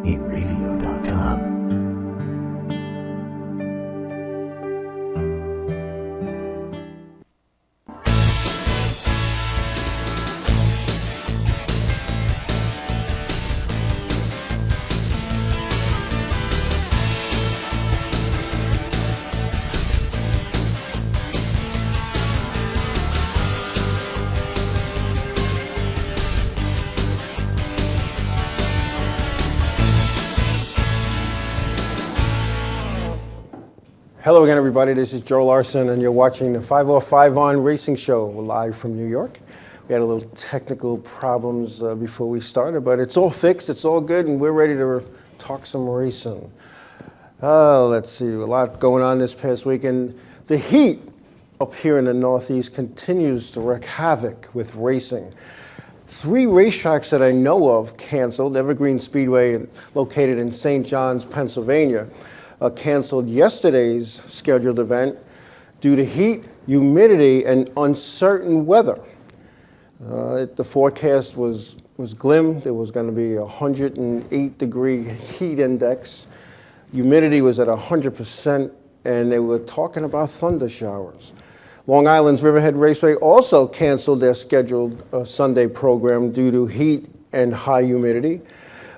Inravio.com. Hello again, everybody. This is Joe Larson, and you're watching the 505 On Racing Show live from New York. We had a little technical problems before we started, but it's all fixed, it's all good, and we're ready to talk some racing. Let's see, a lot going on this past weekend. The heat up here in the Northeast continues to wreak havoc with racing. 3 racetracks that I know of canceled. Evergreen Speedway, located in St. John's, Pennsylvania, canceled yesterday's scheduled event due to heat, humidity, and uncertain weather. The forecast was glim. There was going to be a 108-degree heat index. Humidity was at 100%, and they were talking about thunder showers. Long Island's Riverhead Raceway also canceled their scheduled Sunday program due to heat and high humidity,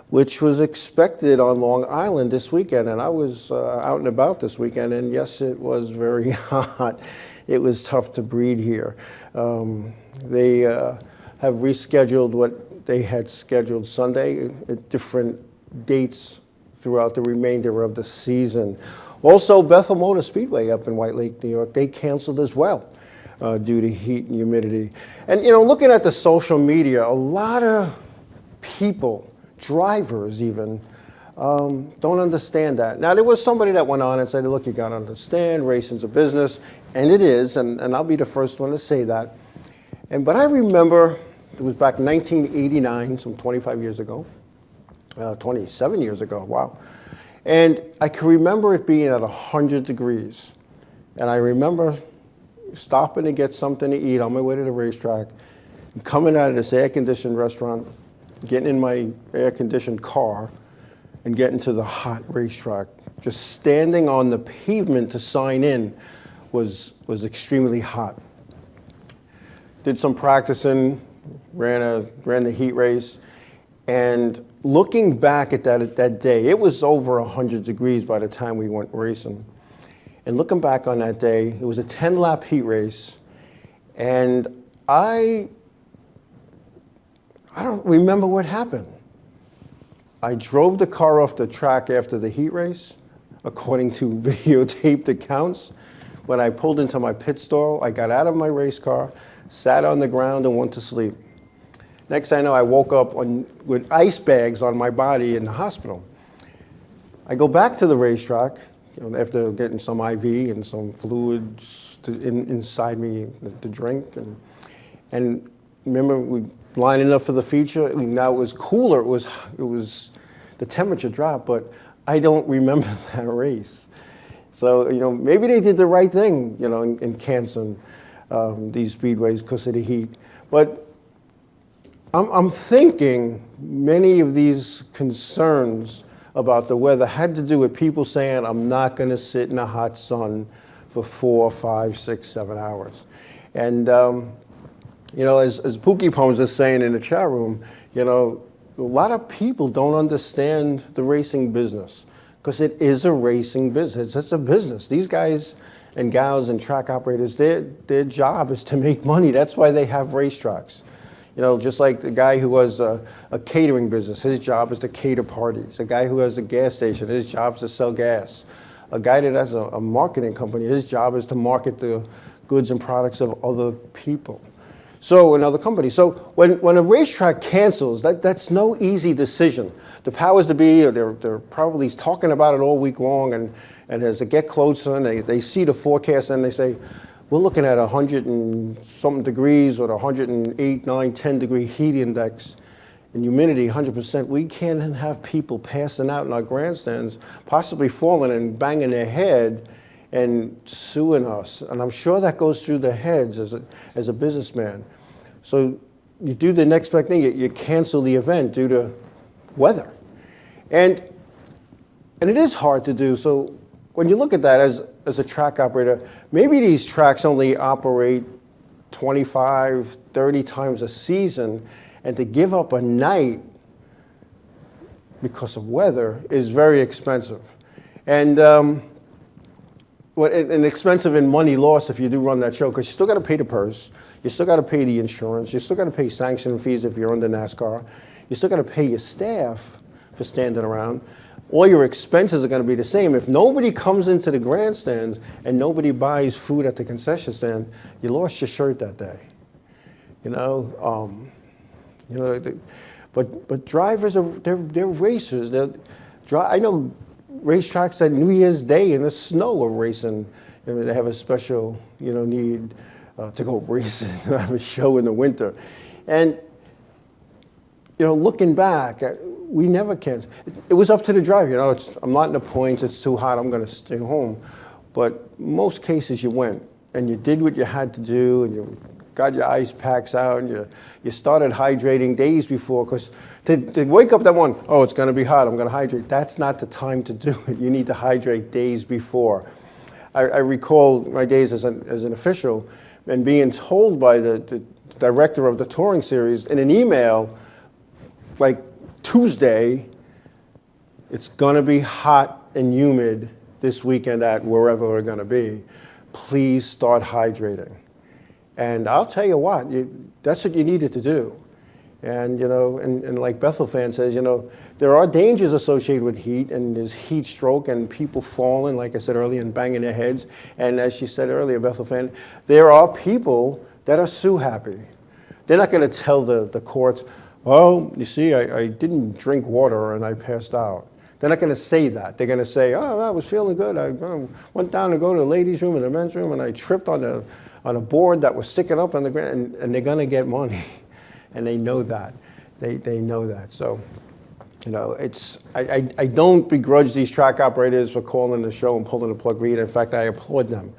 which was expected on Long Island this weekend. And I was out and about this weekend, and yes, it was very hot. It was tough to breathe here. They have rescheduled what they had scheduled Sunday at different dates throughout the remainder of the season. Also, Bethel Motor Speedway up in White Lake, New York, they canceled as well due to heat and humidity. And, you know, looking at the social media, a lot of people, drivers even, don't understand that. Now, there was somebody that went on and said, look, you got to understand, racing's a business, and it is, and I'll be the first one to say that. But I remember, it was back in 1989, some 25 years ago, 27 years ago, wow. And I can remember it being at 100 degrees. And I remember stopping to get something to eat on my way to the racetrack, coming out of this air-conditioned restaurant, getting in my air-conditioned car and getting to the hot racetrack. Just standing on the pavement to sign in was extremely hot. Did some practicing, ran the heat race, and looking back at that day, it was over 100 degrees by the time we went racing. And looking back on that day, it was a 10-lap heat race, and I don't remember what happened. I drove the car off the track after the heat race, according to videotaped accounts. When I pulled into my pit stall, I got out of my race car, sat on the ground, and went to sleep. Next thing I know, I woke up with ice bags on my body in the hospital. I go back to the racetrack, after getting some IV and some fluids inside me to drink, and remember we lining up for the feature. Now it was cooler. It was the temperature dropped, but I don't remember that race. So maybe they did the right thing, in canceling these speedways because of the heat. But I'm thinking many of these concerns about the weather had to do with people saying, I'm not going to sit in the hot sun for 4, 5, 6, 7 hours. And as Pookie Pums is saying in the chat room, a lot of people don't understand the racing business because it is a racing business. It's a business. These guys and gals and track operators, their job is to make money. That's why they have racetracks. Just like the guy who has a catering business, his job is to cater parties. A guy who has a gas station, his job is to sell gas. A guy that has a marketing company, his job is to market the goods and products of other people. So another company. So when a racetrack cancels, that's no easy decision. The powers to be, they're probably talking about it all week long, and as they get closer and they see the forecast and they say, we're looking at 100 and something degrees or 108, 9, 10 degree heat index and humidity 100%. We can't have people passing out in our grandstands, possibly falling and banging their head and suing us. And I'm sure that goes through their heads as a businessman. So you do the next best thing, you cancel the event due to weather. And it is hard to do. So when you look at that as a track operator, maybe these tracks only operate 25, 30 times a season, and to give up a night because of weather is very expensive. And expensive in money lost if you do run that show, because you still got to pay the purse, you still got to pay the insurance, you still got to pay sanction fees if you're under NASCAR, you still got to pay your staff for standing around. All your expenses are going to be the same. If nobody comes into the grandstands and nobody buys food at the concession stand, you lost your shirt that day. But drivers they're racers. I know racetracks that New Year's Day in the snow are racing. They have a special need to go racing. Have a show in the winter, and looking back, we never can. It was up to the driver. I'm not in the points. It's too hot. I'm going to stay home. But most cases, you went and you did what you had to do, and you got your ice packs out, and you started hydrating days before. Because to wake up that one, oh, it's going to be hot. I'm going to hydrate. That's not the time to do it. You need to hydrate days before. I recall my days as an official and being told by the director of the touring series in an email, like Tuesday, it's going to be hot and humid this weekend at wherever we're going to be. Please start hydrating. And I'll tell you what, that's what you needed to do. And, and like Bethel fan says, there are dangers associated with heat, and there's heat stroke and people falling, like I said earlier, and banging their heads. And as she said earlier, Bethel fan, there are people that are sue happy. They're not going to tell the courts, well, you see, I didn't drink water and I passed out. They're not going to say that. They're going to say, oh, I was feeling good. I went down to go to the ladies' room and the men's room, and I tripped on a board that was sticking up on the ground, and they're going to get money. And they know that. They know that. So, I don't begrudge these track operators for calling the show and pulling the plug read. In fact, I applaud them.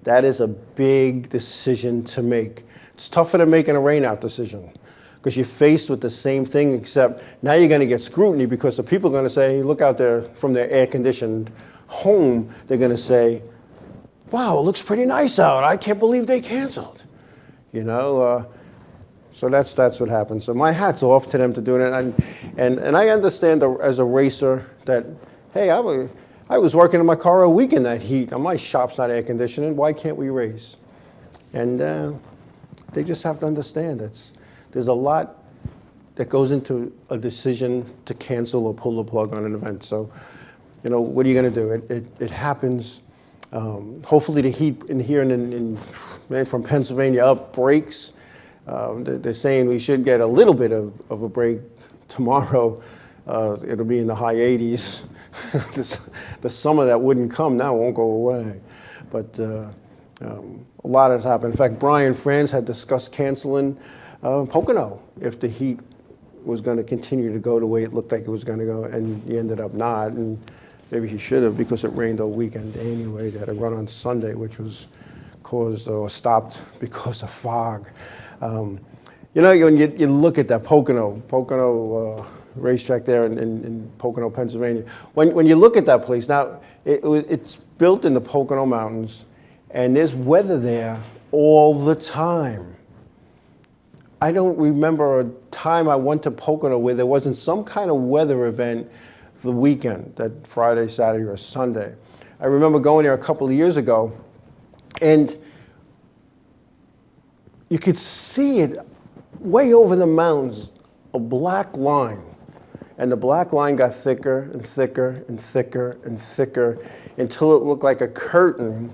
That is a big decision to make. It's tougher than making a rainout decision, because you're faced with the same thing, except now you're going to get scrutiny, because the people are going to say, look out there from their air-conditioned home, they're going to say, wow, it looks pretty nice out. I can't believe they canceled. So that's what happens. So my hat's off to them to do it. And I understand as a racer that, hey, I was working in my car a week in that heat. My shop's not air-conditioned. Why can't we race? And they just have to understand there's a lot that goes into a decision to cancel or pull the plug on an event. So, what are you going to do? It happens. Hopefully the heat in here from Pennsylvania up breaks. They're saying we should get a little bit of a break tomorrow. It'll be in the high 80s. The summer that wouldn't come now won't go away. But a lot has happened. In fact, Brian France had discussed canceling Pocono if the heat was going to continue to go the way it looked like it was going to go, and he ended up not. And maybe he should have, because it rained all weekend anyway. They had a run on Sunday, which was caused or stopped because of fog. When you look at that Pocono racetrack there in Pocono, Pennsylvania, when you look at that place, now it's built in the Pocono Mountains, and there's weather there all the time. I don't remember a time I went to Pocono where there wasn't some kind of weather event the weekend, that Friday, Saturday, or Sunday. I remember going there a couple of years ago, and you could see it way over the mountains, a black line. And the black line got thicker and thicker and thicker and thicker until it looked like a curtain.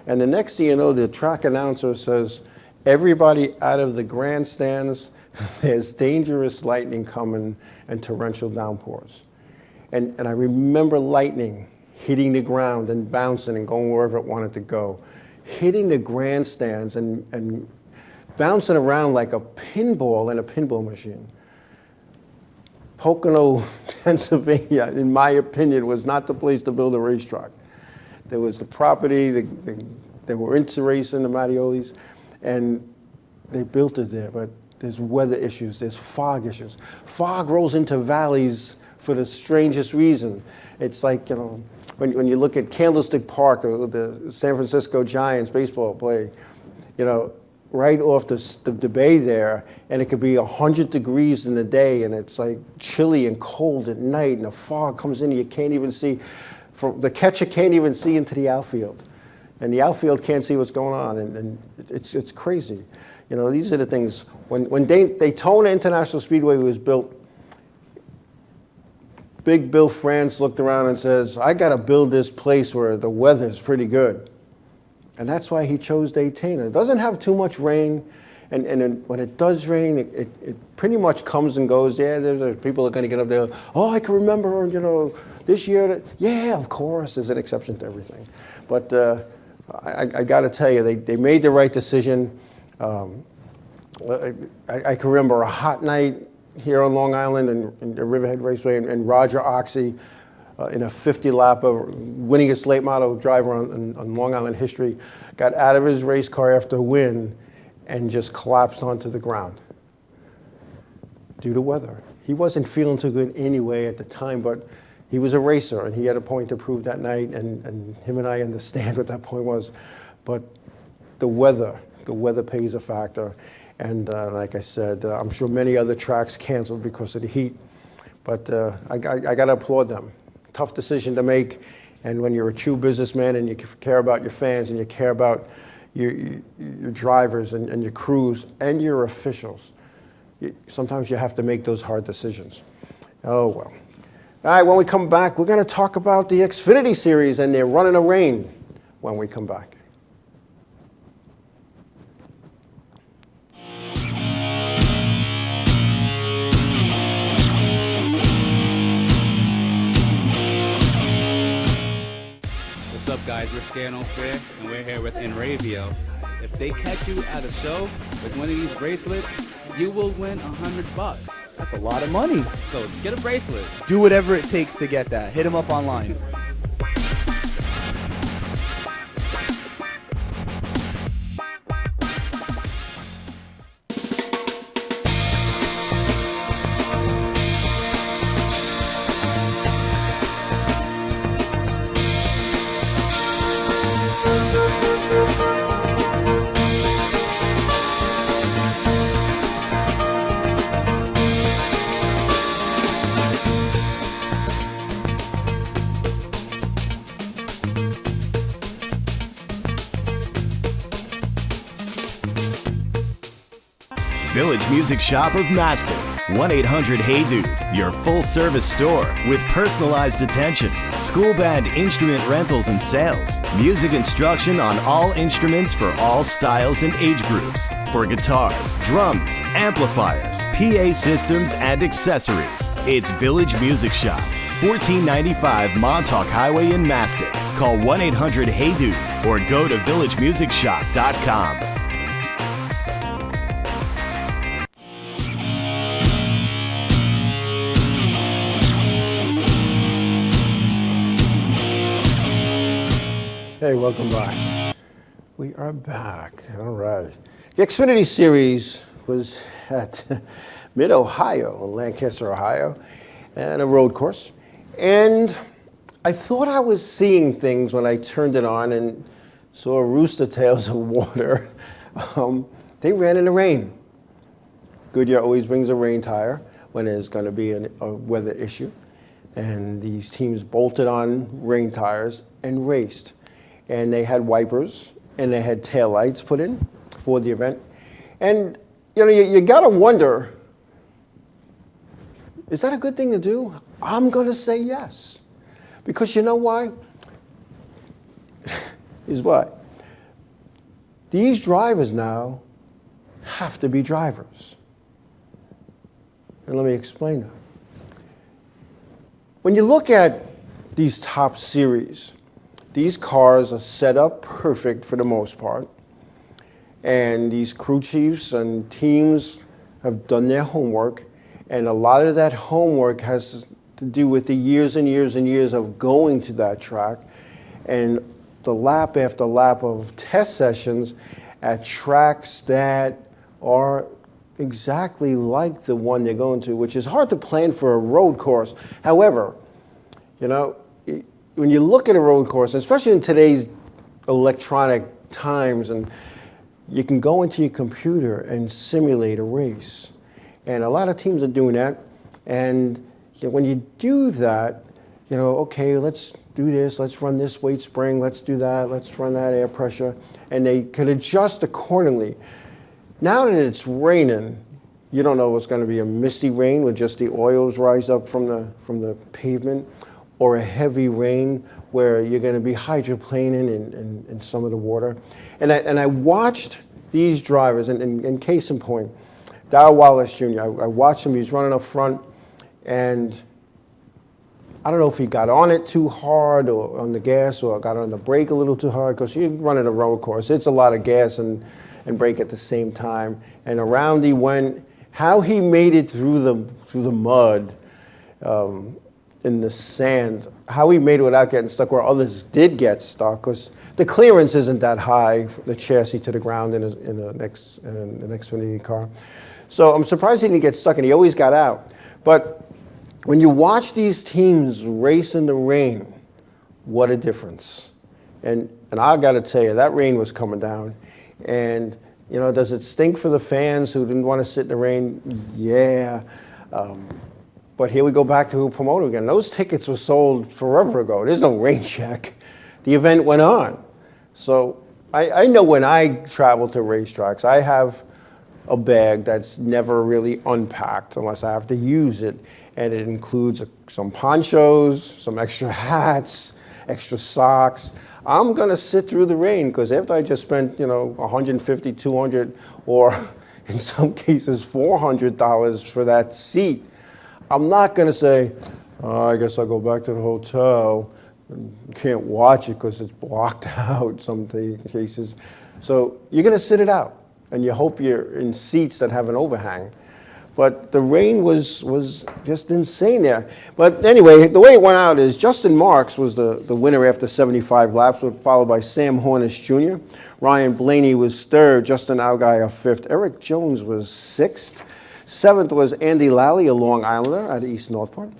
And the next thing you know, the track announcer says, everybody out of the grandstands, there's dangerous lightning coming and torrential downpours. And I remember lightning hitting the ground and bouncing and going wherever it wanted to go, hitting the grandstands and bouncing around like a pinball in a pinball machine. Pocono, Pennsylvania, in my opinion, was not the place to build a racetrack. There was the property, they were into racing, the Mattiolis, and they built it there, but there's weather issues, there's fog issues. Fog rolls into valleys for the strangest reason. It's like, when you look at Candlestick Park, the San Francisco Giants baseball play, right off the bay there, and it could be 100 degrees in the day, and it's like chilly and cold at night, and the fog comes in, and you can't even see. The catcher can't even see into the outfield, and the outfield can't see what's going on, and it's crazy. These are the things. When Daytona International Speedway was built, Big Bill France looked around and says, I got to build this place where the weather's pretty good. And that's why he chose Daytona. It doesn't have too much rain, and when it does rain, it pretty much comes and goes. Yeah, there's people are going to get up there, oh, I can remember, this year. Yeah, of course, there's an exception to everything. But I got to tell you, they made the right decision. I can remember a hot night here on Long Island and the Riverhead Raceway, and Roger Oxy, in a 50-lap, winningest late model driver on Long Island history, got out of his race car after a win and just collapsed onto the ground due to weather. He wasn't feeling too good anyway at the time, but he was a racer, and he had a point to prove that night, and him and I understand what that point was. But the weather pays a factor. And like I said, I'm sure many other tracks canceled because of the heat. But I got to applaud them. Tough decision to make, and when you're a true businessman and you care about your fans and you care about your drivers and your crews and your officials, sometimes you have to make those hard decisions. Oh, well. All right, when we come back, we're going to talk about the Xfinity Series and their Run in the Rain when we come back. What's up, guys? We're Scared No Fair, and we're here with Inravio. If they catch you at a show with one of these bracelets, you will win $100. That's a lot of money. So get a bracelet. Do whatever it takes to get that. Hit them up online. Village Music Shop of Mastic. 1-800-HEY-DUDE, your full-service store with personalized attention, school band instrument rentals and sales, music instruction on all instruments for all styles and age groups, for guitars, drums, amplifiers, PA systems, and accessories. It's Village Music Shop, 1495 Montauk Highway in Mastic. Call 1-800-HEY-DUDE or go to villagemusicshop.com. Hey, welcome back. We are back. All right. The Xfinity Series was at Mid-Ohio, in Lancaster, Ohio, and a road course. And I thought I was seeing things when I turned it on and saw rooster tails of water. They ran in the rain. Goodyear always brings a rain tire when there's going to be a weather issue. And these teams bolted on rain tires and raced. And they had wipers and they had taillights put in for the event. And you got to wonder, is that a good thing to do? I'm going to say yes. Because you know why? Is why. These drivers now have to be drivers. And let me explain that. When you look at these top series, these cars are set up perfect for the most part. And these crew chiefs and teams have done their homework. And a lot of that homework has to do with the years and years and years of going to that track and the lap after lap of test sessions at tracks that are exactly like the one they're going to, which is hard to plan for a road course. However, you know, when you look at a road course, especially in today's electronic times, and you can go into your computer and simulate a race. And a lot of teams are doing that. And you know, when you do that, you know, okay, let's do this, let's run this weight spring, let's do that, let's run that air pressure, and they can adjust accordingly. Now that it's raining, you don't know what's going to be a misty rain where just the oils rise up from the pavement, or a heavy rain where you're going to be hydroplaning in some of the water. And I watched these drivers, and in case in point, Darrell Wallace Jr., I watched him, he was running up front, and I don't know if he got on it too hard or on the gas or got on the brake a little too hard, because you're running a road course. It's a lot of gas and brake at the same time. And around he went. How he made it through the mud, in the sand, how he made it without getting stuck where others did get stuck, because the clearance isn't that high, the chassis to the ground in an Xfinity car. So I'm surprised he didn't get stuck, and he always got out. But when you watch these teams race in the rain, what a difference. And I got to tell you, that rain was coming down. And, you know, does it stink for the fans who didn't want to sit in the rain? Yeah. But here we go back to promoter again. Those tickets were sold forever ago. There's no rain check. The event went on. So I know when I travel to racetracks, I have a bag that's never really unpacked unless I have to use it. And it includes some ponchos, some extra hats, extra socks. I'm going to sit through the rain, because after I just spent, you know, $150, $200, or in some cases $400 for that seat, I'm not going to say, oh, I guess I'll go back to the hotel. You can't watch it because it's blocked out some cases. So you're going to sit it out, and you hope you're in seats that have an overhang. But the rain was just insane there. But anyway, the way it went out is Justin Marks was the winner after 75 laps, followed by Sam Hornish Jr. Ryan Blaney was third, Justin Allgaier fifth. Eric Jones was sixth. Seventh was Andy Lally, a Long Islander out of East Northport.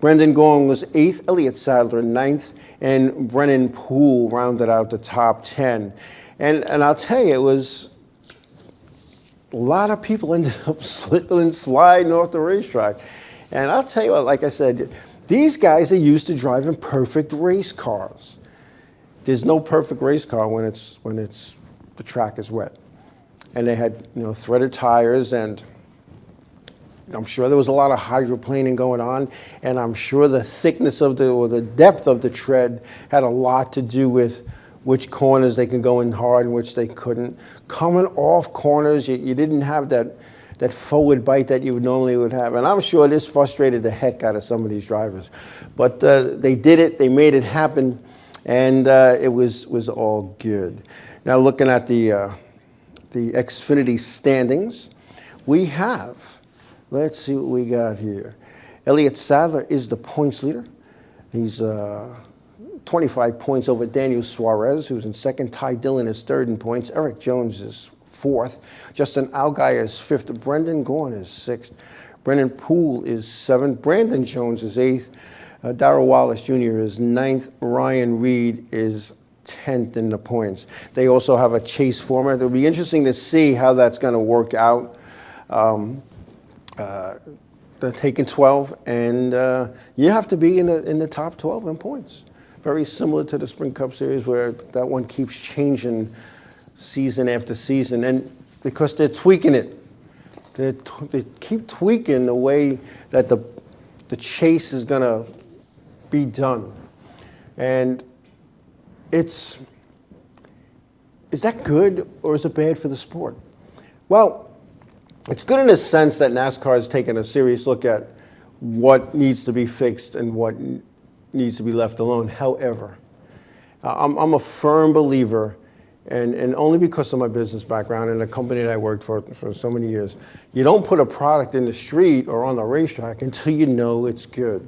Brendan Gong was eighth, Elliott Sadler ninth, and Brennan Poole rounded out the top 10. And I'll tell you, it was a lot of people ended up slipping and sliding off the racetrack. And I'll tell you what, like I said, these guys are used to driving perfect race cars. There's no perfect race car when the track is wet. And they had, you know, threaded tires, and I'm sure there was a lot of hydroplaning going on, and I'm sure the thickness of or the depth of the tread had a lot to do with which corners they could go in hard and which they couldn't. Coming off corners, you didn't have that forward bite that you normally would have. And I'm sure this frustrated the heck out of some of these drivers. But they did it, they made it happen, and it was all good. Now looking at the Xfinity standings, we have, let's see what we got here. Elliott Sadler is the points leader. He's 25 points over Daniel Suarez, who's in second. Ty Dillon is third in points. Eric Jones is fourth. Justin Allgaier is fifth. Brendan Gaughan is sixth. Brennan Poole is seventh. Brandon Jones is eighth. Darrell Wallace Jr. is ninth. Ryan Reed is 10th in the points. They also have a chase format. It'll be interesting to see how that's going to work out. They're taking 12, and you have to be in the top 12 in points. Very similar to the Sprint Cup Series, where that one keeps changing season after season, and because they're tweaking it. They keep tweaking the way that the chase is going to be done. And is that good or is it bad for the sport? Well, it's good in the sense that NASCAR has taken a serious look at what needs to be fixed and what needs to be left alone. However, I'm a firm believer, and only because of my business background and the company that I worked for so many years, you don't put a product in the street or on the racetrack until you know it's good.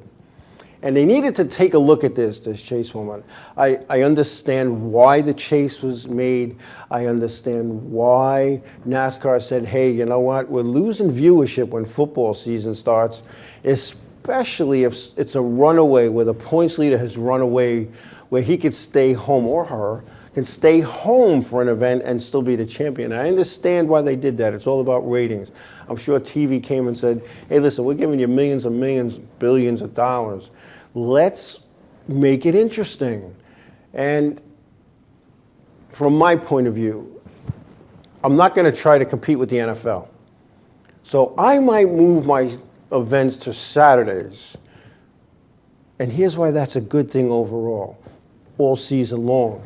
And they needed to take a look at this chase format. I understand why the chase was made. I understand why NASCAR said, hey, you know what? We're losing viewership when football season starts, especially if it's a runaway where the points leader has run away, where he could stay home, or her can stay home for an event and still be the champion. I understand why they did that. It's all about ratings. I'm sure TV came and said, hey, listen, we're giving you millions and millions, billions of dollars. Let's make it interesting. And from my point of view, I'm not going to try to compete with the NFL. So I might move my events to Saturdays. And here's why that's a good thing overall, all season long.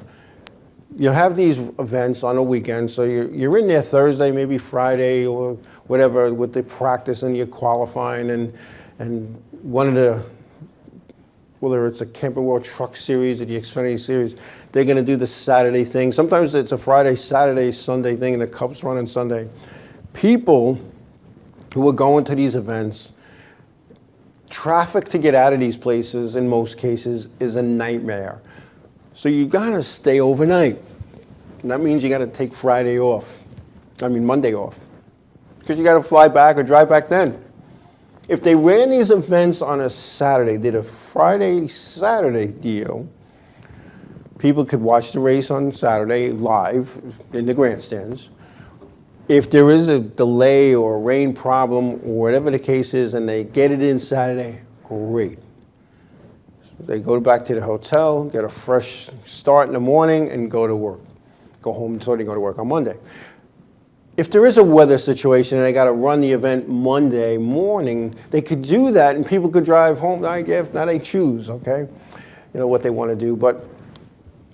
You have these events on a weekend, so you're in there Thursday, maybe Friday, or whatever, with the practice and your qualifying, and one of the, whether it's a Camping World Truck Series or the Xfinity Series, they're going to do the Saturday thing. Sometimes it's a Friday, Saturday, Sunday thing, and the Cubs run on Sunday. People who are going to these events, traffic to get out of these places, in most cases, is a nightmare. So you got to stay overnight. And that means you got to take Monday off. Because you got to fly back or drive back then. If they ran these events on a Saturday, did a Friday-Saturday deal, people could watch the race on Saturday live in the grandstands. If there is a delay or a rain problem or whatever the case is and they get it in Saturday, great. They go back to the hotel, get a fresh start in the morning, and go to work. Go home and go to work on Monday. If there is a weather situation and they got to run the event Monday morning, they could do that and people could drive home. Now they choose, okay, you know, what they want to do. But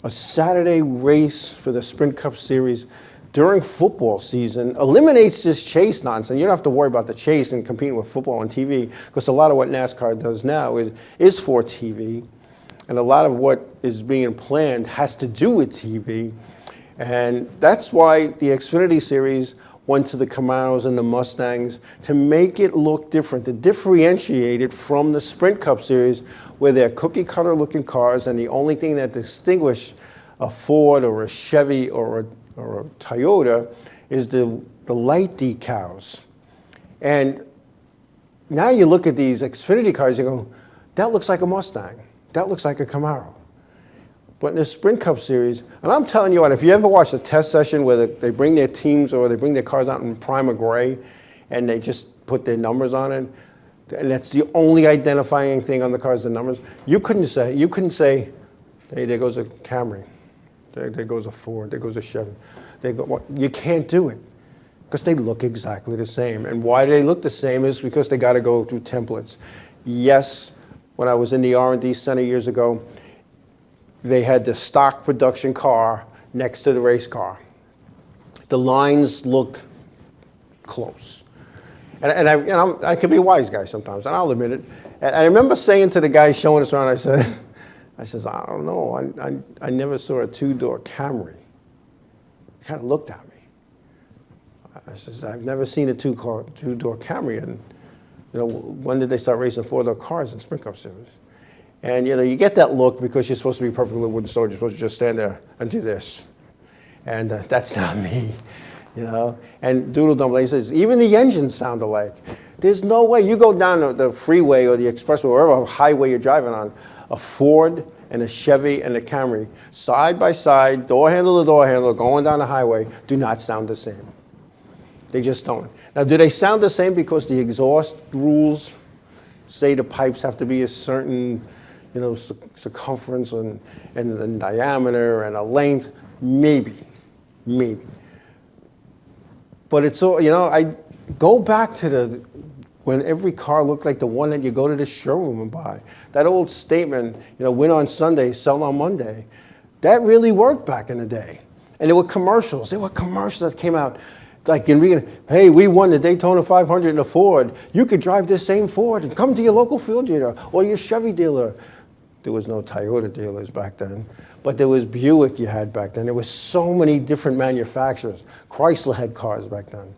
a Saturday race for the Sprint Cup Series during football season eliminates this chase nonsense. You don't have to worry about the chase and competing with football on TV, because a lot of what NASCAR does now is for TV. And a lot of what is being planned has to do with TV. And that's why the Xfinity Series went to the Camaros and the Mustangs, to make it look different, to differentiate it from the Sprint Cup Series, where they're cookie cutter looking cars, and the only thing that distinguishes a Ford or a Chevy or a Toyota is the light decals. And now you look at these Xfinity cars, you go, that looks like a Mustang. That looks like a Camaro. But in the Sprint Cup Series, and I'm telling you what, if you ever watch a test session where they bring their teams or they bring their cars out in primer gray and they just put their numbers on it, and that's the only identifying thing on the cars, the numbers, you couldn't say, hey, there goes a Camry. There goes a Ford, there goes a Chevy. You can't do it because they look exactly the same. And why they look the same is because they got to go through templates. Yes, when I was in the R&D center years ago, they had the stock production car next to the race car. The lines looked close. And I can be a wise guy sometimes, and I'll admit it. And I remember saying to the guy showing us around, I says, I don't know. I never saw a two-door Camry. He kind of looked at me. I says, I've never seen a two-door Camry. And you know, when did they start racing four-door cars in Sprint Cup Series? And you know, you get that look because you're supposed to be a perfectly wooden soldier. You're supposed to just stand there and do this. And that's not me, you know. And Doodle Dumble says, even the engines sound alike. There's no way. You go down the freeway or the expressway, wherever highway you're driving on, a Ford and a Chevy and a Camry, side by side, door handle to door handle, going down the highway, do not sound the same. They just don't. Now, do they sound the same because the exhaust rules say the pipes have to be a certain, you know, circumference and diameter and a length? Maybe. But it's all, you know, I go back to when every car looked like the one that you go to the showroom and buy. That old statement, you know, win on Sunday, sell on Monday, that really worked back in the day. And there were commercials. There were commercials that came out like hey, we won the Daytona 500 in a Ford. You could drive this same Ford and come to your local Ford dealer or your Chevy dealer. There was no Toyota dealers back then, but there was Buick you had back then. There was so many different manufacturers. Chrysler had cars back then.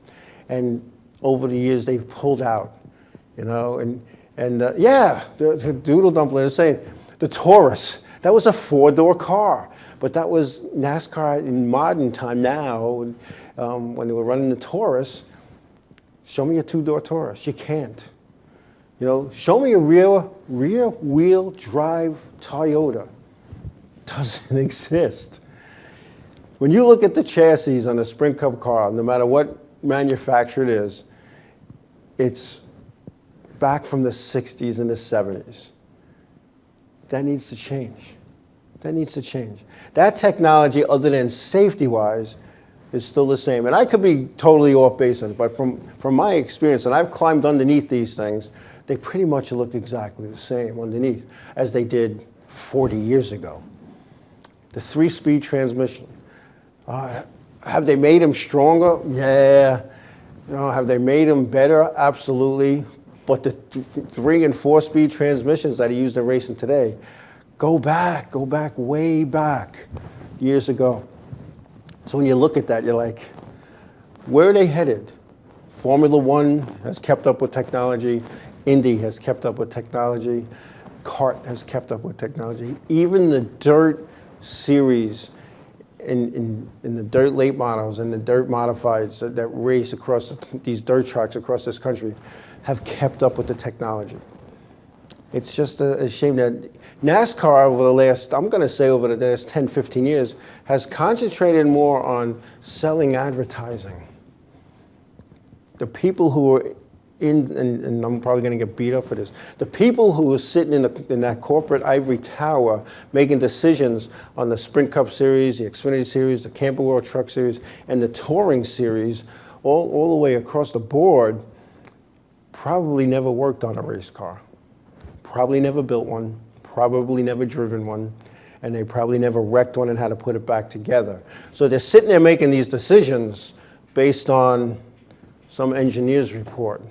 And over the years, they've pulled out, you know, and And the Doodle Dumpling is saying the Taurus, that was a 4-door car. But that was NASCAR in modern time now, when they were running the Taurus. Show me a 2-door Taurus. You can't. You know, show me a rear-wheel drive Toyota. Doesn't exist. When you look at the chassis on a Sprint Cup car, no matter what manufacturer it is, it's back from the 60s and the 70s. That needs to change. That needs to change. That technology, other than safety-wise, is still the same. And I could be totally off base on it, but from my experience, and I've climbed underneath these things, they pretty much look exactly the same underneath as they did 40 years ago. The 3-speed transmission. Have they made them stronger? Yeah. You know, have they made them better? Absolutely. But the 3 and 4-speed transmissions that are used in racing today, go back way back years ago. So when you look at that, you're like, where are they headed? Formula One has kept up with technology. Indy has kept up with technology. Kart has kept up with technology. Even the dirt series in the dirt late models and the dirt modifieds that race across these dirt tracks across this country have kept up with the technology. It's just a shame that NASCAR over the last, I'm going to say over the last 10, 15 years, has concentrated more on selling advertising. The people who are and I'm probably going to get beat up for this, the people who are sitting in that corporate ivory tower making decisions on the Sprint Cup Series, the Xfinity Series, the Camping World Truck Series, and the Touring Series, all the way across the board, probably never worked on a race car, probably never built one, probably never driven one, and they probably never wrecked one and had to put it back together. So they're sitting there making these decisions based on some engineer's report.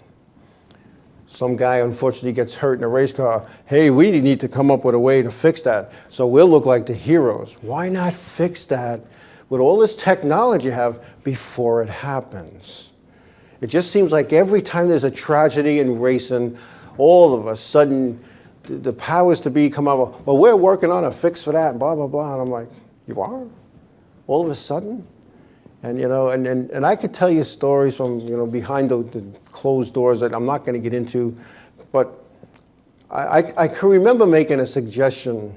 Some guy unfortunately gets hurt in a race car. Hey, we need to come up with a way to fix that. So we'll look like the heroes. Why not fix that with all this technology you have before it happens? It just seems like every time there's a tragedy in racing, all of a sudden the powers to be come out, well, we're working on a fix for that, blah, blah, blah. And I'm like, you are? All of a sudden? And, you know, and I could tell you stories from, you know, behind the closed doors that I'm not going to get into, but I can remember making a suggestion,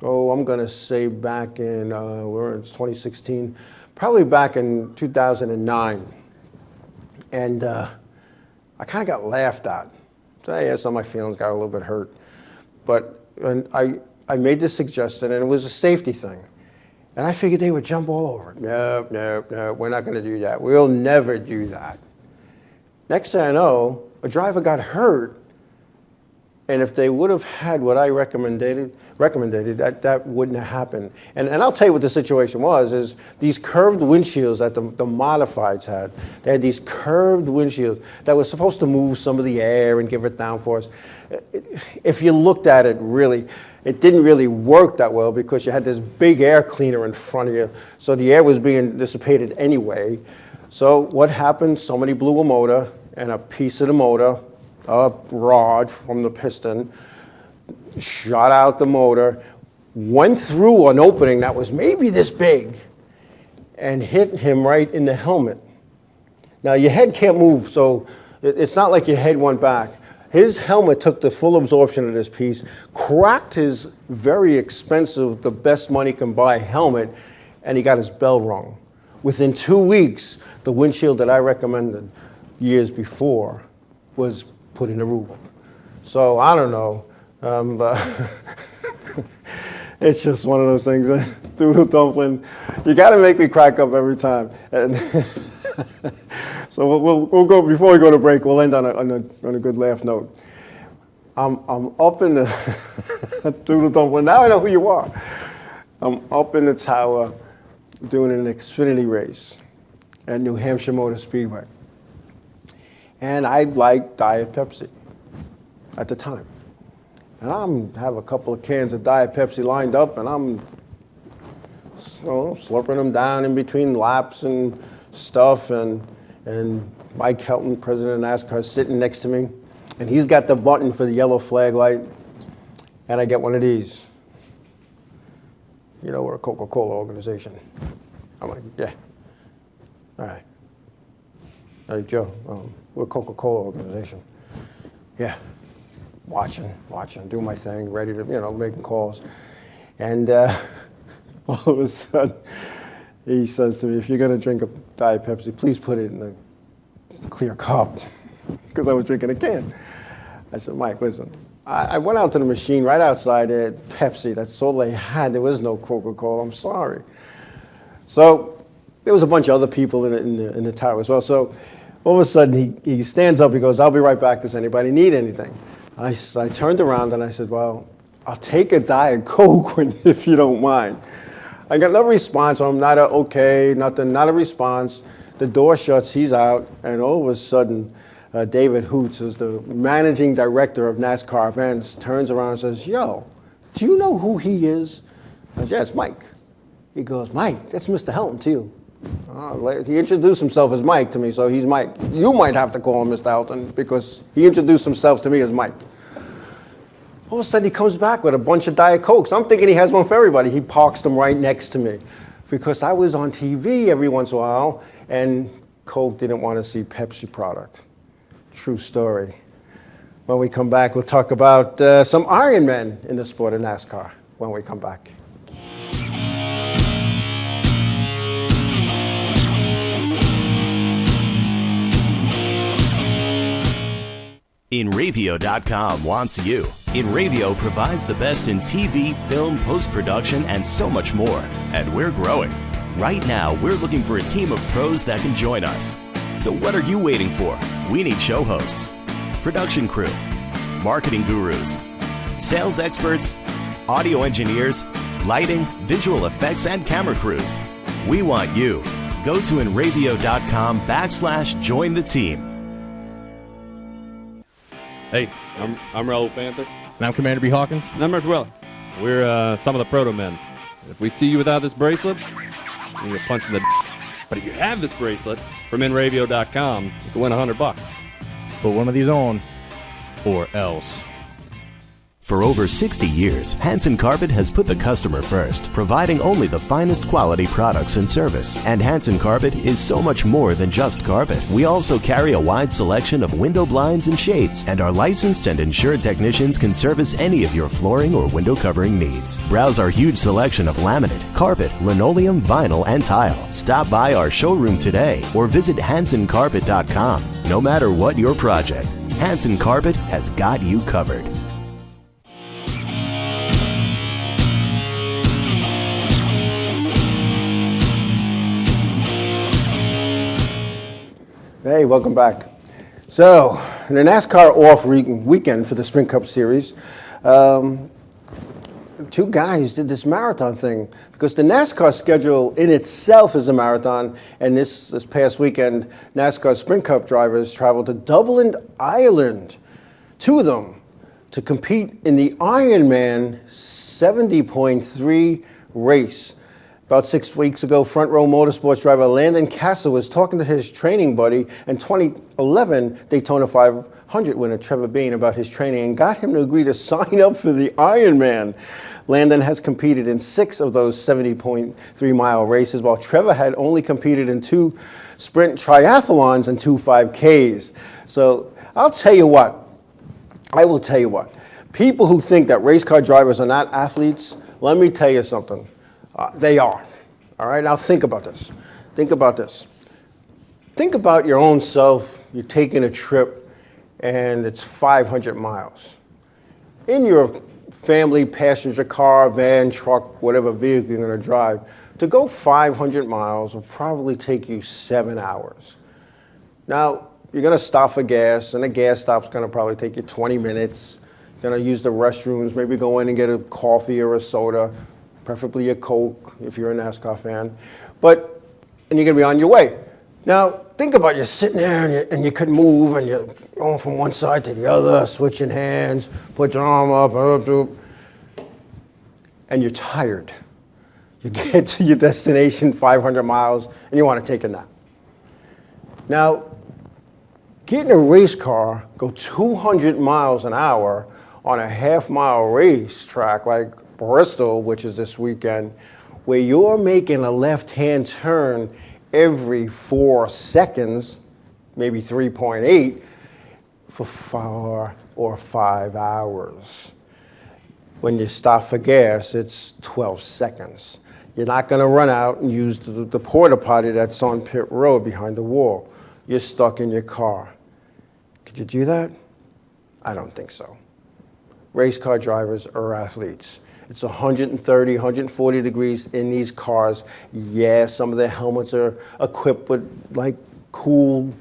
I'm going to say back in, it's 2016, probably back in 2009. And I kind of got laughed at. So, yeah, some of my feelings got a little bit hurt. But I made this suggestion, and it was a safety thing. And I figured they would jump all over it. No, we're not going to do that. We'll never do that. Next thing I know, a driver got hurt, and if they would have had what I recommended, that wouldn't have happened. And I'll tell you what the situation was, is these curved windshields that the modifieds had. They had these curved windshields that were supposed to move some of the air and give it downforce. If you looked at it really, it didn't really work that well because you had this big air cleaner in front of you, so the air was being dissipated anyway. So what happened? Somebody blew a motor, and a piece of the motor, a rod from the piston, shot out the motor, went through an opening that was maybe this big, and hit him right in the helmet. Now, your head can't move, so it's not like your head went back. His helmet took the full absorption of this piece, cracked his very expensive, the best money can buy helmet, and he got his bell rung. Within 2 weeks, the windshield that I recommended years before was put in the rule book. So I don't know. It's just one of those things. Doodle Dumpling, you got to make me crack up every time. And so we'll go, before we go to break, we'll end on a good laugh note. I'm up in the Doodle Dumpling. Now I know who you are. I'm up in the tower doing an Xfinity race at New Hampshire Motor Speedway. And I liked Diet Pepsi at the time. And I have a couple of cans of Diet Pepsi lined up, and I'm slurping them down in between laps and stuff. And Mike Helton, president of NASCAR, sitting next to me. And he's got the button for the yellow flag light, and I get one of these. You know, we're a Coca-Cola organization. I'm like, yeah. All right. Hey, Joe, we're a Coca-Cola organization. Yeah. Watching, doing my thing, ready to, making calls. And all of a sudden, he says to me, if you're going to drink a Diet Pepsi, please put it in a clear cup, because I was drinking a can. I said, Mike, listen, I went out to the machine right outside there, Pepsi, that's all they had. There was no Coca-Cola, I'm sorry. So there was a bunch of other people in the tower as well. So all of a sudden, he stands up, he goes, I'll be right back, does anybody need anything? I turned around and I said, well, I'll take a Diet Coke if you don't mind. I got no response from him, not a okay, nothing, not a response. The door shuts, he's out, and all of a sudden, David Hoots, who's the managing director of NASCAR events, turns around and says, yo, do you know who he is? I said, yeah, it's Mike. He goes, Mike, that's Mr. Helton to you. He introduced himself as Mike to me, so he's Mike. You might have to call him Mr. Helton because he introduced himself to me as Mike. All of a sudden, he comes back with a bunch of Diet Cokes. I'm thinking he has one for everybody. He parks them right next to me because I was on TV every once in a while, and Coke didn't want to see Pepsi product. True story. When we come back, we'll talk about some Iron Men in the sport of NASCAR when we come back. Inravio.com wants you. Inravio provides the best in TV, film, post-production, and so much more. And we're growing. Right now, we're looking for a team of pros that can join us. So what are you waiting for? We need show hosts, production crew, marketing gurus, sales experts, audio engineers, lighting, visual effects, and camera crews. We want you. Go to Inravio.com/join the team. Hey, I'm Raul Panther. And I'm Commander B. Hawkins. And I'm Rick Weller. We're some of the proto men. If we see you without this bracelet, you get punched in the But if you have this bracelet from Inravio.com, you can win $100. Put one of these on, or else. For over 60 years, Hanson Carpet has put the customer first, providing only the finest quality products and service. And Hanson Carpet is so much more than just carpet. We also carry a wide selection of window blinds and shades, and our licensed and insured technicians can service any of your flooring or window covering needs. Browse our huge selection of laminate, carpet, linoleum, vinyl, and tile. Stop by our showroom today or visit HansonCarpet.com. No matter what your project, Hanson Carpet has got you covered. Hey, welcome back. So, in the NASCAR off weekend for the Sprint Cup Series, two guys did this marathon thing because the NASCAR schedule in itself is a marathon, and this past weekend, NASCAR Sprint Cup drivers traveled to Dublin, Ireland, two of them, to compete in the Ironman 70.3 race. About 6 weeks ago, Front Row Motorsports driver Landon Castle was talking to his training buddy and 2011 Daytona 500 winner Trevor Bayne about his training and got him to agree to sign up for the Ironman. Landon has competed in 6 of those 70.3-mile races, while Trevor had only competed in 2 sprint triathlons and 2 5Ks. So I'll tell you what, I will tell you what. People who think that race car drivers are not athletes, let me tell you something. They are. All right, now think about this. Think about this. Think about your own self. You're taking a trip, and it's 500 miles. In your family passenger car, van, truck, whatever vehicle you're going to drive, to go 500 miles will probably take you 7 hours. Now, you're going to stop for gas, and the gas stop's going to probably take you 20 minutes. You're going to use the restrooms, maybe go in and get a coffee or a soda, preferably a Coke if you're a NASCAR fan, and you're gonna be on your way. Now, think about you're sitting there and you could move and you're going from one side to the other, switching hands, put your arm up, and you're tired. You get to your destination, 500 miles, and you want to take a nap. Now, Getting a race car go 200 miles an hour on a half-mile racetrack like Bristol, which is this weekend, where you're making a left-hand turn every 4 seconds, maybe 3.8, for 4 or 5 hours. When you stop for gas, it's 12 seconds. You're not going to run out and use the porta potty that's on pit road behind the wall. You're stuck in your car. Could you do that? I don't think so. Race car drivers are athletes. It's 130, 140 degrees in these cars. Yeah, some of their helmets are equipped with like cool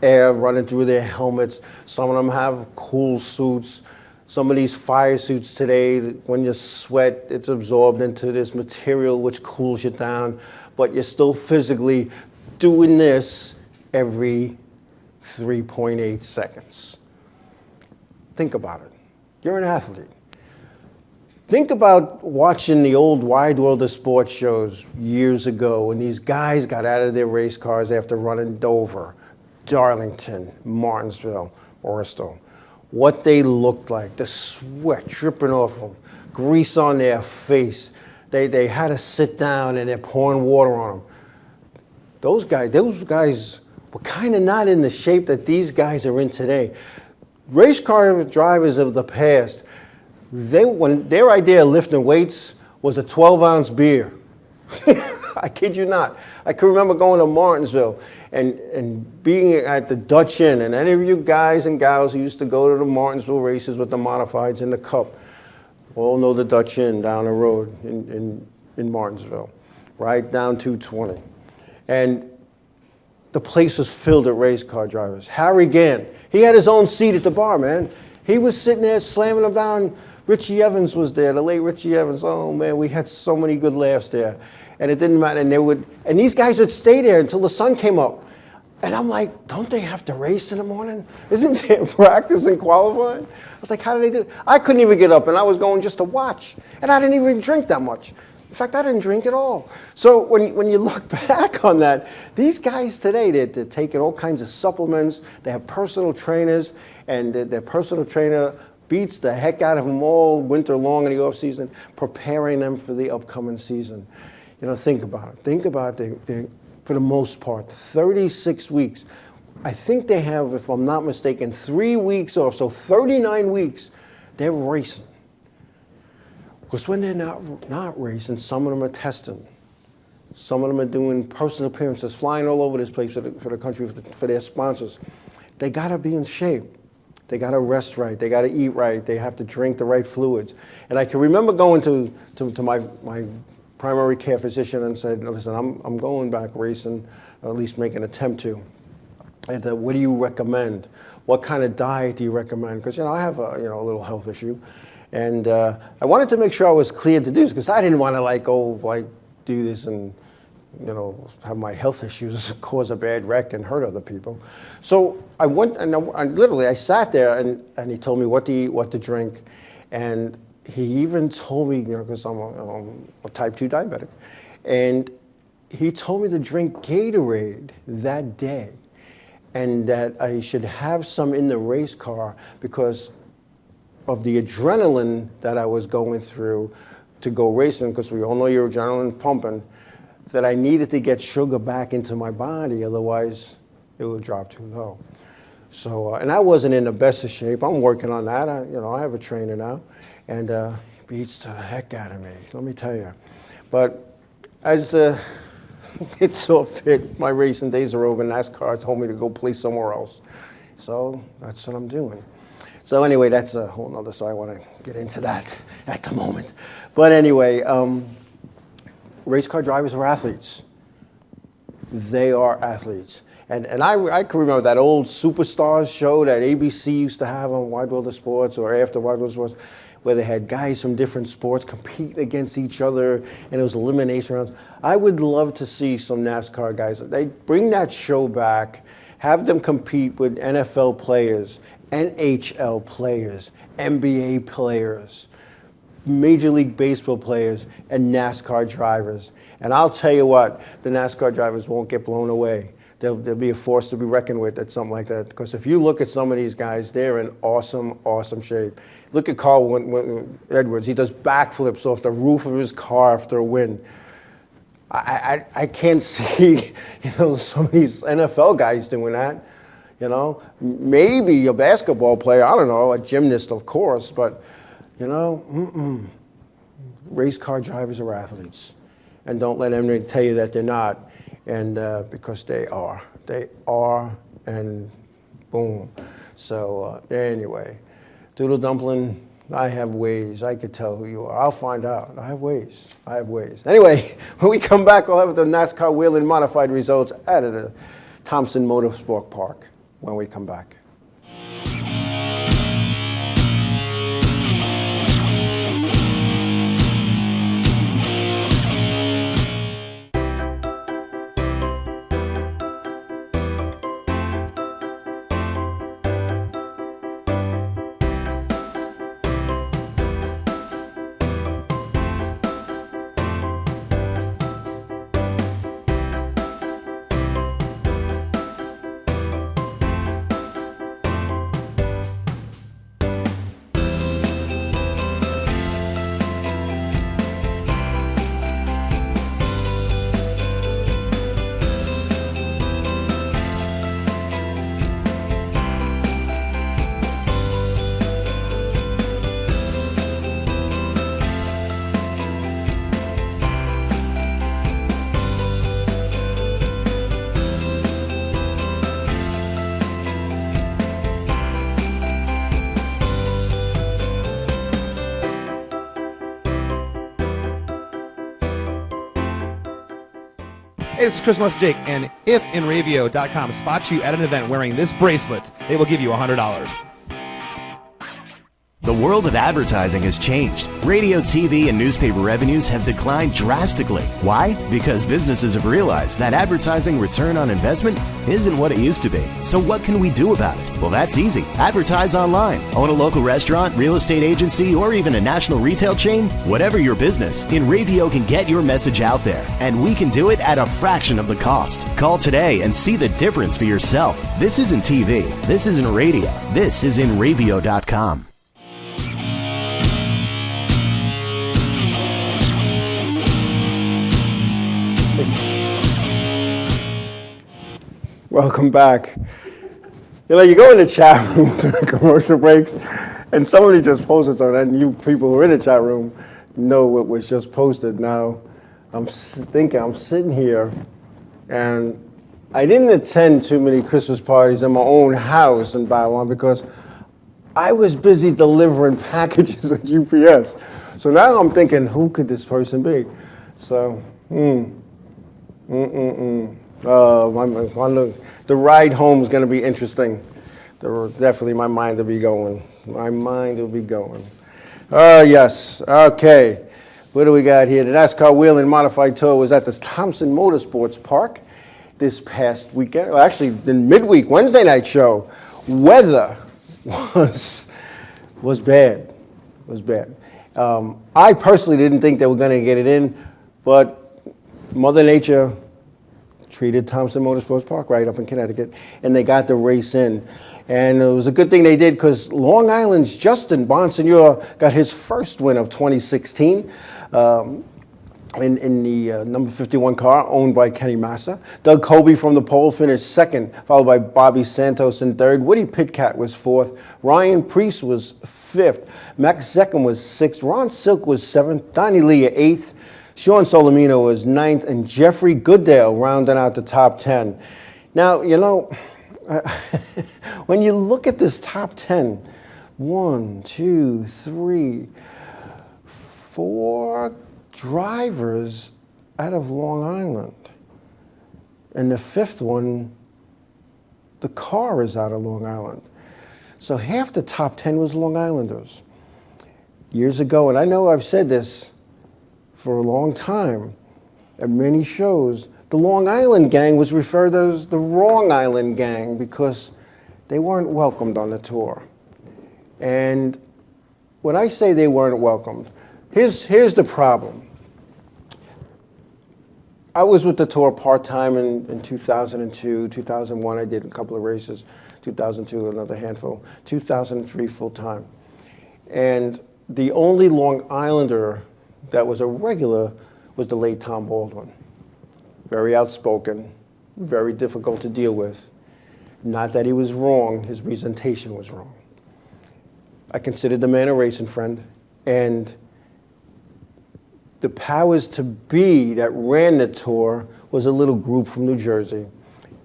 air running through their helmets. Some of them have cool suits. Some of these fire suits today, when you sweat, it's absorbed into this material which cools you down, but you're still physically doing this every 3.8 seconds. Think about it. You're an athlete. Think about watching the old Wide World of Sports shows years ago when these guys got out of their race cars after running Dover, Darlington, Martinsville, Bristol. What they looked like, the sweat dripping off them, grease on their face. They had to sit down and they're pouring water on them. Those guys were kind of not in the shape that these guys are in today. Race car drivers of the past, when their idea of lifting weights was a 12-ounce beer. I kid you not. I can remember going to Martinsville and being at the Dutch Inn, and any of you guys and gals who used to go to the Martinsville races with the modifieds in the Cup all know the Dutch Inn down the road in Martinsville, right down 220. And the place was filled with race car drivers. Harry Gann, he had his own seat at the bar, man. He was sitting there slamming them down. Richie Evans was there, the late Richie Evans. Oh man, we had so many good laughs there. And it didn't matter, and these guys would stay there until the sun came up. And I'm like, don't they have to race in the morning? Isn't there practice and qualifying? I was like, how do they do it? I couldn't even get up, and I was going just to watch. And I didn't even drink that much. In fact, I didn't drink at all. So when you look back on that, these guys today, they're taking all kinds of supplements. They have personal trainers, and their personal trainer beats the heck out of them all winter long in the off season, preparing them for the upcoming season. You know, think about it. Think about for the most part, 36 weeks. I think they have, if I'm not mistaken, 3 weeks off, so 39 weeks, they're racing. Because when they're not racing, some of them are testing. Some of them are doing personal appearances, flying all over this place for the country, for their sponsors. They got to be in shape. They got to rest right. They got to eat right. They have to drink the right fluids. And I can remember going to my primary care physician and said, listen, I'm going back racing, or at least make an attempt to. And what do you recommend? What kind of diet do you recommend? Because I have a little health issue, and I wanted to make sure I was cleared to do this because I didn't want to do this and have my health issues cause a bad wreck and hurt other people. So I went and I sat there and he told me what to eat, what to drink, and he even told me, because I'm a type 2 diabetic, and he told me to drink Gatorade that day and that I should have some in the race car because of the adrenaline that I was going through to go racing, because we all know your adrenaline pumping, that I needed to get sugar back into my body, otherwise it would drop too low. So, and I wasn't in the best of shape. I'm working on that. I have a trainer now. And he beats the heck out of me, let me tell you. But as it saw fit, my racing days are over. NASCAR told me to go play somewhere else. So that's what I'm doing. So anyway, that's a whole nother story. I want to get into that at the moment. But anyway, race car drivers are athletes. They are athletes. And I can remember that old Superstars show that ABC used to have on Wide World of Sports or after Wide World of Sports, where they had guys from different sports compete against each other, and it was elimination rounds. I would love to see some NASCAR guys. They bring that show back, have them compete with NFL players, NHL players, NBA players, Major League Baseball players, and NASCAR drivers. And I'll tell you what, the NASCAR drivers won't get blown away. they'll be a force to be reckoned with at something like that. Because if you look at some of these guys, they're in awesome, awesome shape. Look at Carl Edwards. He does backflips off the roof of his car after a win. I can't see, some of these NFL guys doing that. Maybe a basketball player, I don't know, a gymnast, of course, but, race car drivers are athletes. And don't let anybody tell you that they're not, and because they are. They are, and boom. So anyway, Doodle Dumpling, I have ways. I could tell who you are. I'll find out. I have ways. Anyway, when we come back, we'll have the NASCAR wheel and modified results at the Thompson Motorsport Park when we come back. Hey, this is Chris Les Jake, and if Inravio.com spots you at an event wearing this bracelet, they will give you $100. The world of advertising has changed. Radio, TV, and newspaper revenues have declined drastically. Why? Because businesses have realized that advertising return on investment isn't what it used to be. So what can we do about it? Well, that's easy. Advertise online. Own a local restaurant, real estate agency, or even a national retail chain? Whatever your business, Inravio can get your message out there, and we can do it at a fraction of the cost. Call today and see the difference for yourself. This isn't TV. This isn't radio. This is Inravio.com. Welcome back. You go in the chat room during commercial breaks, and somebody just posted something, and you people who are in the chat room know what was just posted. Now, I'm sitting here, and I didn't attend too many Christmas parties in my own house in Babylon because I was busy delivering packages at UPS. So now I'm thinking, who could this person be? So, the ride home is going to be interesting. Definitely my mind will be going. Yes. Okay. What do we got here? The NASCAR Wheel and Modified Tour was at the Thompson Motorsports Park this past weekend. Well, actually, the midweek Wednesday night show. Weather was bad. I personally didn't think they were going to get it in, but Mother Nature treated Thompson Motorsports Park right up in Connecticut, and they got the race in. And it was a good thing they did because Long Island's Justin Bonsignor got his first win of 2016 in the number 51 car owned by Kenny Massa. Doug Colby from the pole finished second, followed by Bobby Santos in third. Woody Pitkat was fourth. Ryan Preece was fifth. Max Zeckham was sixth. Ron Silk was seventh. Donnie Lee eighth. Sean Solomino was ninth, and Jeffrey Goodale rounding out the top 10. Now, when you look at this top 10, 1, 2, 3, 4 drivers out of Long Island. And the fifth one, the car is out of Long Island. So half the top 10 was Long Islanders. Years ago, and I know I've said this for a long time at many shows, the Long Island gang was referred to as the Wrong Island gang because they weren't welcomed on the tour. And when I say they weren't welcomed, here's the problem. I was with the tour part-time in 2002, 2001 I did a couple of races, 2002 another handful, 2003 full-time. And the only Long Islander that was a regular was the late Tom Baldwin. Very outspoken, very difficult to deal with. Not that he was wrong, his presentation was wrong. I considered the man a racing friend, and the powers to be that ran the tour was a little group from New Jersey,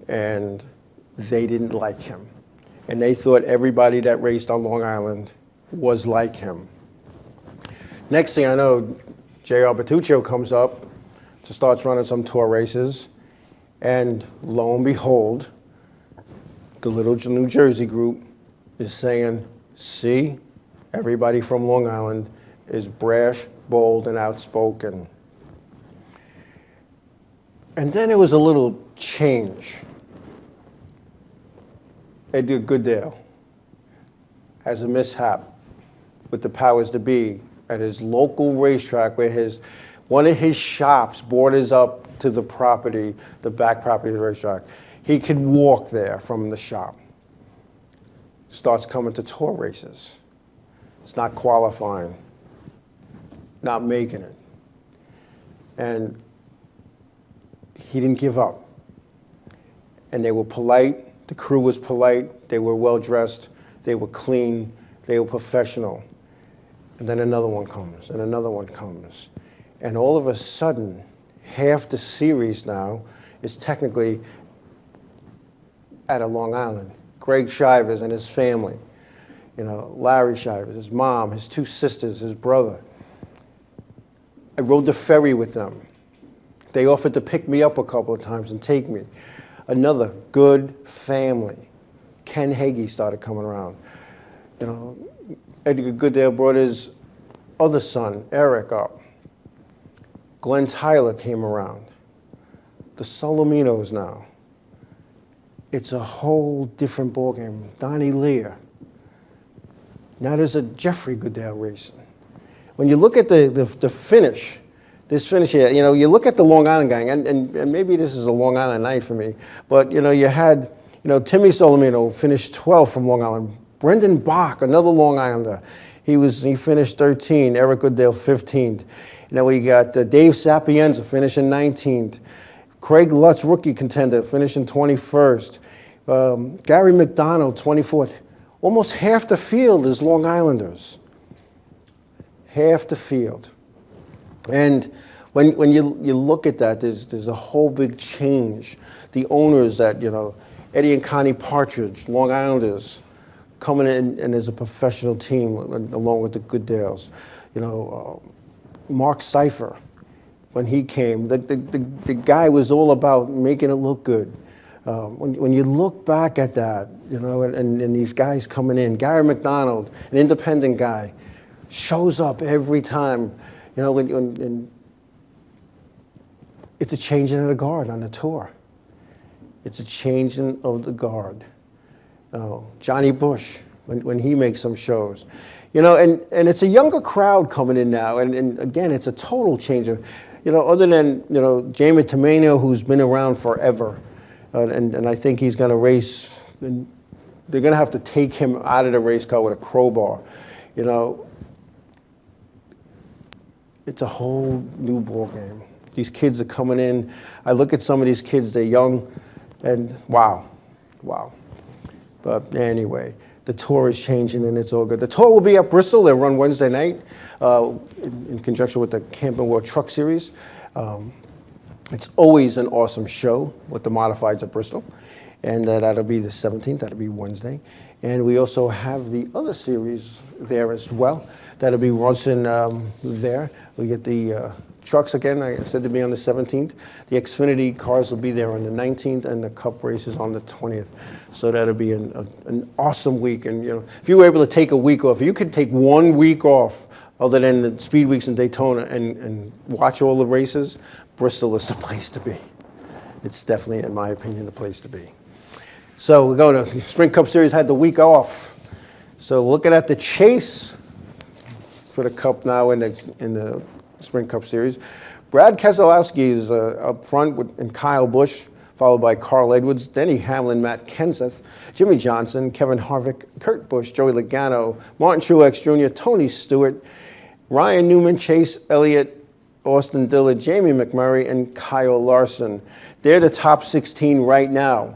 and they didn't like him. And they thought everybody that raced on Long Island was like him. Next thing I know, J.R. Bertuccio comes up to start running some tour races, and lo and behold, the little New Jersey group is saying, see, everybody from Long Island is brash, bold, and outspoken. And then there was a little change. Edgar Goodale has a mishap with the powers to be at his local racetrack where one of his shops borders up to the property, the back property of the racetrack. He could walk there from the shop. Starts coming to tour races. It's not qualifying, not making it. And he didn't give up. And they were polite, the crew was polite, they were well dressed, they were clean, they were professional. And then another one comes, and another one comes. And all of a sudden, half the series now is technically at a Long Island. Greg Shivers and his family, Larry Shivers, his mom, his two sisters, his brother. I rode the ferry with them. They offered to pick me up a couple of times and take me. Another good family. Ken Hagee started coming around. Edgar Goodale brought his other son, Eric, up. Glenn Tyler came around. The Solominos now. It's a whole different ballgame. Donnie Lear. Now there's a Jeffrey Goodale racing. When you look at the finish, this finish here, you look at the Long Island gang, and maybe this is a Long Island night for me, but you had, Timmy Solomino finished 12th from Long Island. Brendan Bach, another Long Islander, he finished 13th. Eric Goodale 15th. We got Dave Sapienza finishing 19th. Craig Lutz, rookie contender, finishing 21st. Gary McDonald, 24th. Almost half the field is Long Islanders. Half the field. And when you look at that, there's a whole big change. The owners that, Eddie and Connie Partridge, Long Islanders, coming in and as a professional team along with the Goodales. Mark Seifer, when he came, the guy was all about making it look good. When you look back at that, and these guys coming in, Gary McDonald, an independent guy, shows up every time, when it's a changing of the guard on the tour. It's a changing of the guard. Johnny Bush, when he makes some shows. And it's a younger crowd coming in now, and again, it's a total change. Other than, Jamie Tomanio, who's been around forever, and I think he's going to race, and they're going to have to take him out of the race car with a crowbar. It's a whole new ball game. These kids are coming in. I look at some of these kids, they're young, and wow. But anyway, the tour is changing, and it's all good. The tour will be at Bristol. They'll run Wednesday night in conjunction with the Camping World Truck Series. It's always an awesome show with the modifieds at Bristol. And that'll be the 17th. That'll be Wednesday. And we also have the other series there as well. That'll be racing there. We get the trucks again, I said, to be on the 17th. The Xfinity cars will be there on the 19th, and the Cup races on the 20th. So that'll be an awesome week. And if you were able to take a week off, you could take 1 week off other than the speed weeks in Daytona and watch all the races, Bristol is the place to be. It's definitely, in my opinion, the place to be. So we go to the Sprint Cup Series, had the week off. So looking at the chase for the Cup now in the Sprint Cup Series. Brad Keselowski is up front and Kyle Busch, followed by Carl Edwards, Denny Hamlin, Matt Kenseth, Jimmy Johnson, Kevin Harvick, Kurt Busch, Joey Logano, Martin Truex Jr., Tony Stewart, Ryan Newman, Chase Elliott, Austin Dillard, Jamie McMurray, and Kyle Larson. They're the top 16 right now.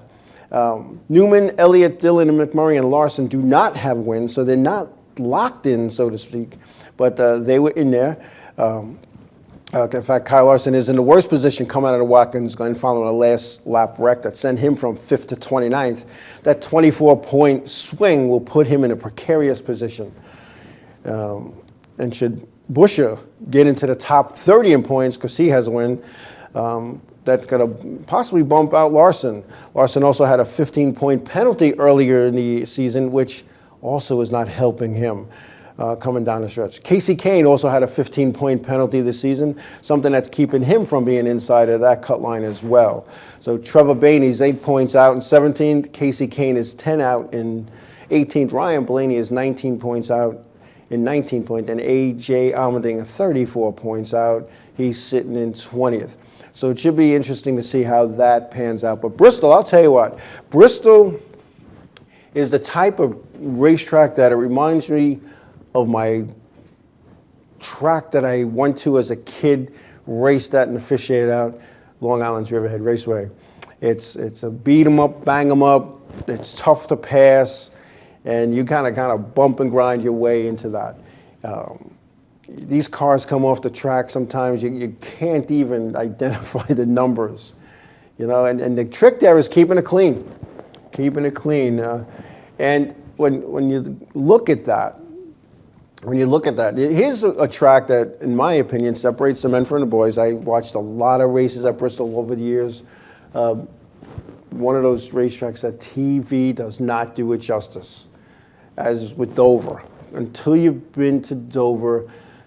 Newman, Elliott, Dillon, and McMurray and Larson do not have wins, so they're not locked in, so to speak, but they were in there. In fact, Kyle Larson is in the worst position coming out of Watkins Glen following a last lap wreck that sent him from 5th to 29th. That 24-point swing will put him in a precarious position. And should Buescher get into the top 30 in points because he has a win, that's going to possibly bump out Larson. Larson also had a 15-point penalty earlier in the season, which also is not helping him coming down the stretch. Casey Kane also had a 15-point penalty this season, something that's keeping him from being inside of that cut line as well. So Trevor Blaney's 8 points out in 17th. Casey Kane is 10 out in 18th. Ryan Blaney is 19 points out in 19th point. And A.J. Allmendinger 34 points out. He's sitting in 20th. So it should be interesting to see how that pans out. But Bristol, I'll tell you what, Bristol is the type of racetrack that it reminds me of my track that I went to as a kid, raced at and officiated out, Long Island's Riverhead Raceway. It's a beat 'em up, bang 'em up. It's tough to pass, and you kind of bump and grind your way into that. These cars come off the track sometimes, you can't even identify the numbers, you know, and the trick there is keeping it clean. And when you look at that, here's a track that, in my opinion, separates the men from the boys. I watched a lot of races at Bristol over the years. One of those racetracks that TV does not do it justice, as with Dover. Until you've been to Dover,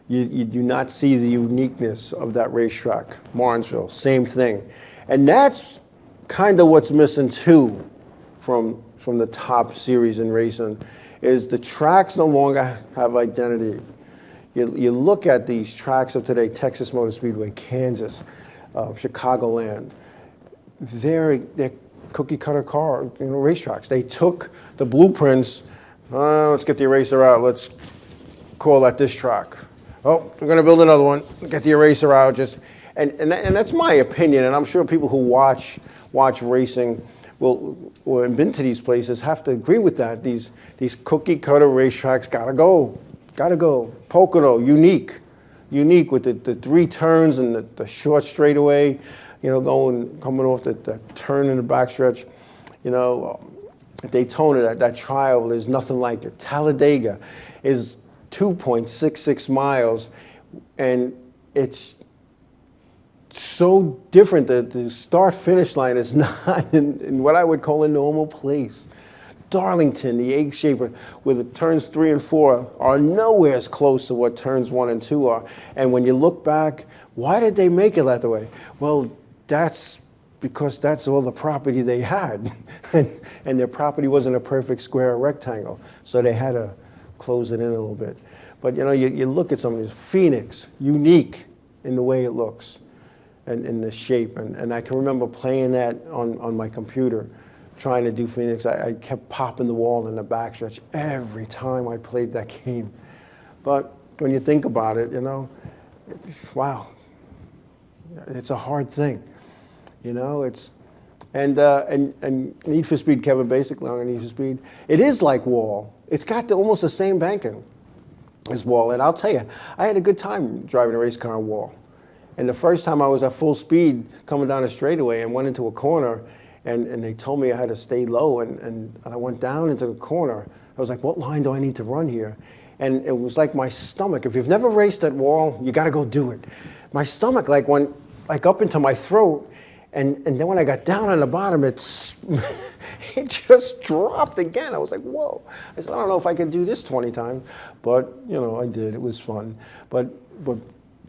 you do not see the uniqueness of that racetrack. Martinsville, same thing. And that's kind of what's missing too from the top series in racing, is the tracks no longer have identity. You look at these tracks of today, Texas Motor Speedway, Kansas, Chicagoland, they're cookie cutter car, racetracks. They took the blueprints, let's get the eraser out, let's call that this track. Oh, we're gonna build another one, get the eraser out, and that's my opinion, and I'm sure people who watch racing or have been to these places have to agree with that. These cookie cutter racetracks gotta go. Pocono, unique with the 3 turns and the short straightaway, coming off the turn in the backstretch. Daytona, that trial, there's nothing like it. Talladega is 2.66 miles, and it's so different that the start-finish line is not in what I would call a normal place. Darlington, the egg shaper, where the turns 3 and 4 are nowhere as close to what turns 1 and 2 are. And when you look back, why did they make it that way? Well, that's because that's all the property they had. and their property wasn't a perfect square or rectangle, so they had to close it in a little bit. But you look at some of these, Phoenix, unique in the way it looks and in the shape. And I can remember playing that on my computer, trying to do Phoenix. I kept popping the wall in the backstretch every time I played that game. But when you think about it, wow, it's a hard thing. And Need for Speed, Kevin, basically on Need for Speed, it is like Wall. It's got almost the same banking as Wall. And I'll tell you, I had a good time driving a race car on Wall. And the first time I was at full speed coming down a straightaway and went into a corner, and they told me I had to stay low, and I went down into the corner. I was like, what line do I need to run here? And it was like my stomach. If you've never raced at Wall, you got to go do it. My stomach went up into my throat, and then when I got down on the bottom, it just dropped again. I was like, whoa. I said, I don't know if I can do this 20 times, but I did. It was fun. But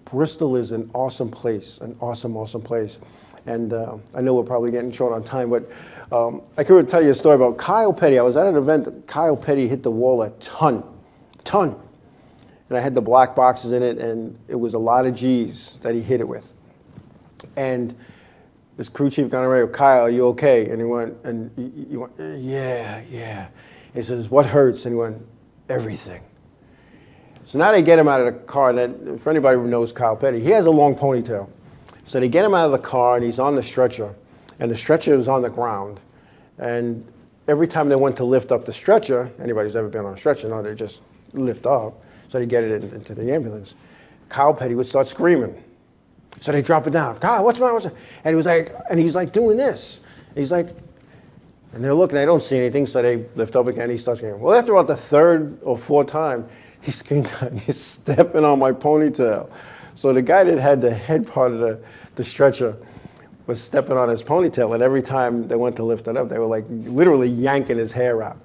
Bristol is an awesome place, an awesome, awesome place. And I know we're probably getting short on time, but I could tell you a story about Kyle Petty. I was at an event. Kyle Petty hit the wall a ton. and I had the black boxes in it, and it was a lot of G's that he hit it with. And this crew chief got on the radio, Kyle, are you okay? And he went, yeah. He says, what hurts? And he went, everything. So now they get him out of the car, and then, for anybody who knows Kyle Petty, he has a long ponytail. So they get him out of the car, and he's on the stretcher, and the stretcher is on the ground. And every time they went to lift up the stretcher, anybody who's ever been on a stretcher, know they just lift up, so they get it into the ambulance. Kyle Petty would start screaming. So they drop it down. Kyle, what's the matter? And he was like, and he's like doing this. He's like, and they're looking, they don't see anything, so they lift up again, he starts screaming. Well, after about the third or fourth time, he screamed out, he's stepping on my ponytail. So the guy that had the head part of the stretcher was stepping on his ponytail, and every time they went to lift it up, they were like literally yanking his hair out.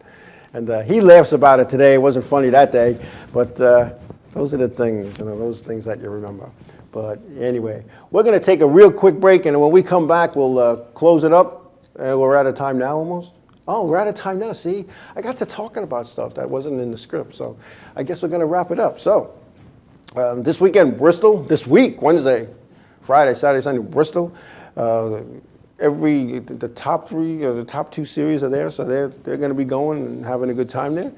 And he laughs about it today. It wasn't funny that day, but those are the things, those things that you remember. But anyway, we're going to take a real quick break, and when we come back, we'll close it up. We're out of time now almost. Oh, we're out of time now. See, I got to talking about stuff that wasn't in the script, so I guess we're going to wrap it up. So this weekend, Bristol. This week, Wednesday, Friday, Saturday, Sunday, Bristol. The top three or the top two series are there, so they're going to be going and having a good time there.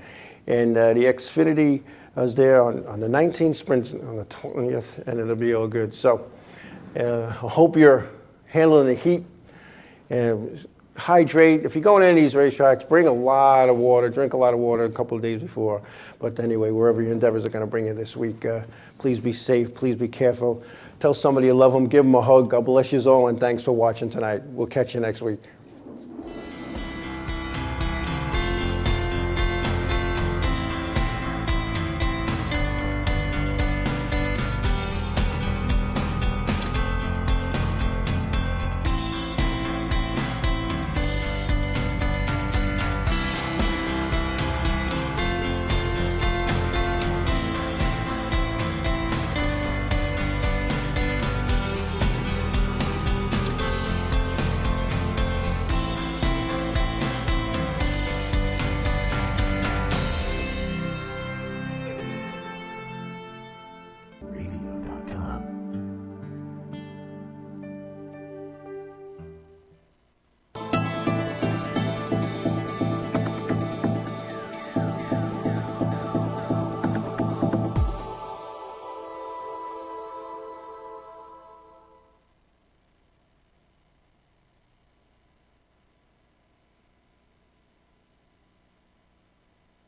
And the Xfinity is there on the 19th, Sprint on the 20th, and it'll be all good. So I hope you're handling the heat. Hydrate. If you go on any of these racetracks, bring a lot of water, drink a lot of water a couple of days before. But anyway, wherever your endeavors are going to bring you this week, please be safe, please be careful. Tell somebody you love them, give them a hug. God bless you all, and thanks for watching tonight. We'll catch you next week.